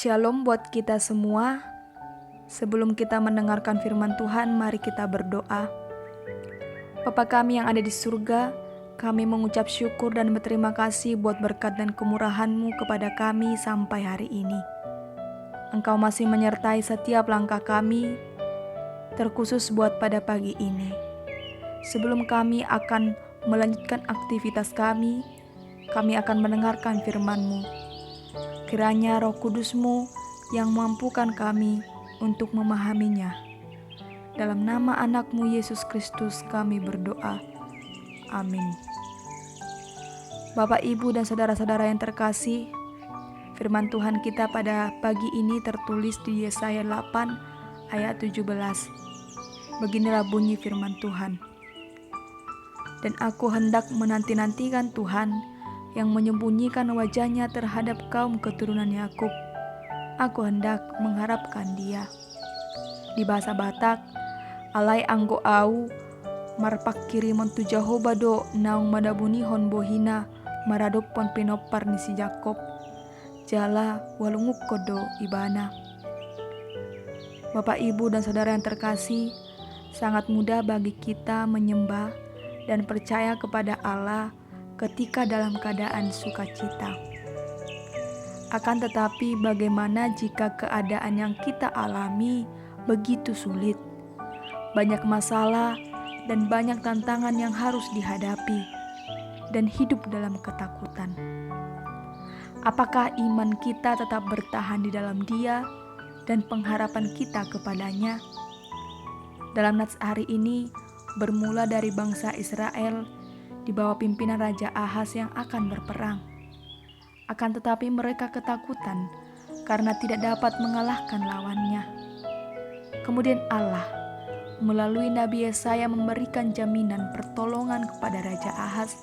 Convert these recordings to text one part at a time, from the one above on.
Shalom buat kita semua. Sebelum kita mendengarkan firman Tuhan, mari kita berdoa. Bapa kami yang ada di surga, kami mengucap syukur dan berterima kasih buat berkat dan kemurahan-Mu kepada kami sampai hari ini. Engkau masih menyertai setiap langkah kami, terkhusus buat pada pagi ini. Sebelum kami akan melanjutkan aktivitas kami akan mendengarkan firman-Mu. Kiranya Roh Kudus-Mu yang mampukan kami untuk memahaminya. Dalam nama anak-Mu Yesus Kristus kami berdoa. Amin. Bapak, Ibu, dan saudara-saudara yang terkasih, firman Tuhan kita pada pagi ini tertulis di Yesaya 8 ayat 17. Beginilah bunyi firman Tuhan. Dan aku hendak menanti-nantikan Tuhan yang menyembunyikan wajahnya terhadap kaum keturunan Yakub. Aku hendak mengharapkan Dia. Di bahasa Batak, alai anggo au marpak kiri montu Jehovah do naung madabuni hon bohina maradok pon pinopar nisi Jakob jala walunguk kodo ibana. Bapak, Ibu, dan saudara yang terkasih, sangat mudah bagi kita menyembah dan percaya kepada Allah ketika dalam keadaan sukacita. Akan tetapi bagaimana jika keadaan yang kita alami begitu sulit? Banyak masalah dan banyak tantangan yang harus dihadapi dan hidup dalam ketakutan. Apakah iman kita tetap bertahan di dalam Dia dan pengharapan kita kepadanya? Dalam nats hari ini bermula dari bangsa Israel di bawah pimpinan Raja Ahaz yang akan berperang. Akan tetapi mereka ketakutan karena tidak dapat mengalahkan lawannya. Kemudian Allah melalui Nabi Yesaya memberikan jaminan pertolongan kepada Raja Ahaz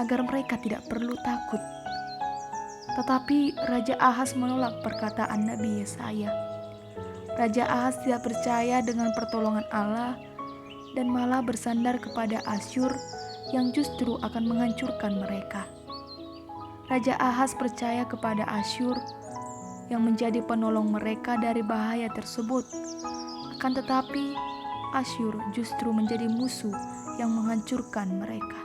agar mereka tidak perlu takut. Tetapi Raja Ahaz menolak perkataan Nabi Yesaya. Raja Ahaz tidak percaya dengan pertolongan Allah dan malah bersandar kepada Asyur yang justru akan menghancurkan mereka. Raja Ahaz percaya kepada Asyur yang menjadi penolong mereka dari bahaya tersebut. Akan tetapi Asyur justru menjadi musuh yang menghancurkan mereka.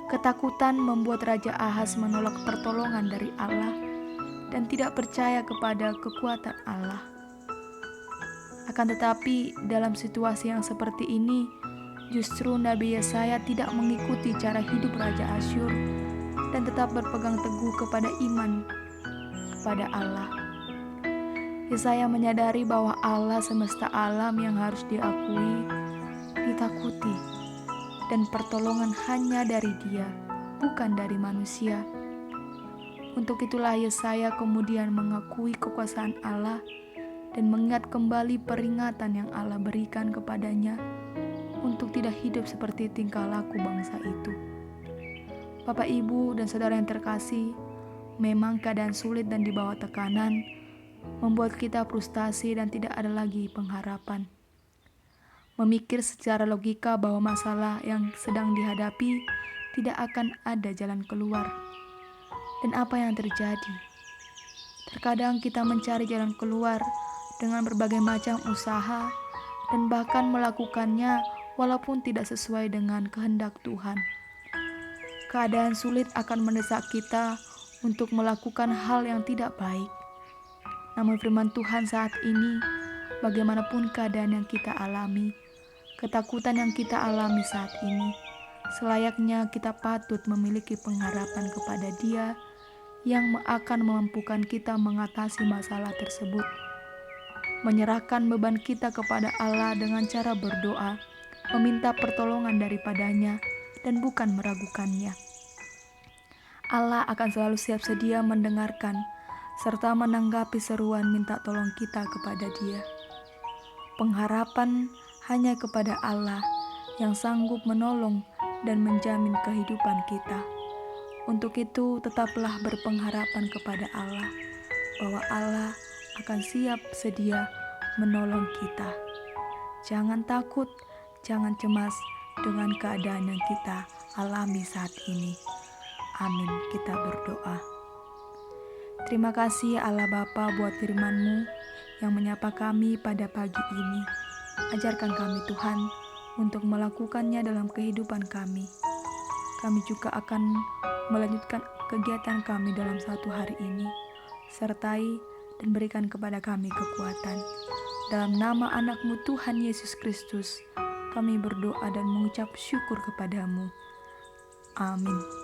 Ketakutan membuat Raja Ahaz menolak pertolongan dari Allah dan tidak percaya kepada kekuatan Allah. Akan tetapi dalam situasi yang seperti ini, justru Nabi Yesaya tidak mengikuti cara hidup Raja Asyur dan tetap berpegang teguh kepada iman kepada Allah. Yesaya menyadari bahwa Allah semesta alam yang harus diakui, ditakuti, dan pertolongan hanya dari Dia, bukan dari manusia. Untuk itulah Yesaya kemudian mengakui kekuasaan Allah dan mengingat kembali peringatan yang Allah berikan kepadanya untuk tidak hidup seperti tingkah laku bangsa itu. Bapak, Ibu, dan saudara yang terkasih, memang keadaan sulit dan di bawah tekanan membuat kita frustasi dan tidak ada lagi pengharapan. Memikir secara logika bahwa masalah yang sedang dihadapi tidak akan ada jalan keluar. Dan apa yang terjadi? Terkadang kita mencari jalan keluar dengan berbagai macam usaha dan bahkan melakukannya walaupun tidak sesuai dengan kehendak Tuhan. Keadaan sulit akan mendesak kita untuk melakukan hal yang tidak baik. Namun firman Tuhan saat ini, bagaimanapun keadaan yang kita alami, ketakutan yang kita alami saat ini, selayaknya kita patut memiliki pengharapan kepada Dia yang akan memampukan kita mengatasi masalah tersebut. Menyerahkan beban kita kepada Allah dengan cara berdoa, meminta pertolongan daripadanya, dan bukan meragukannya. Allah akan selalu siap sedia mendengarkan serta menanggapi seruan minta tolong kita kepada Dia. Pengharapan hanya kepada Allah yang sanggup menolong dan menjamin kehidupan kita. Untuk itu tetaplah berpengharapan kepada Allah bahwa Allah akan siap sedia menolong kita. Jangan takut, jangan cemas dengan keadaan yang kita alami saat ini. Amin. Kita berdoa. Terima kasih Allah Bapa buat firman-Mu yang menyapa kami pada pagi ini. Ajarkan kami Tuhan untuk melakukannya dalam kehidupan kami. Kami juga akan melanjutkan kegiatan kami dalam satu hari ini. Sertai dan berikan kepada kami kekuatan. Dalam nama anak-Mu Tuhan Yesus Kristus, kami berdoa dan mengucap syukur kepadamu. Amin.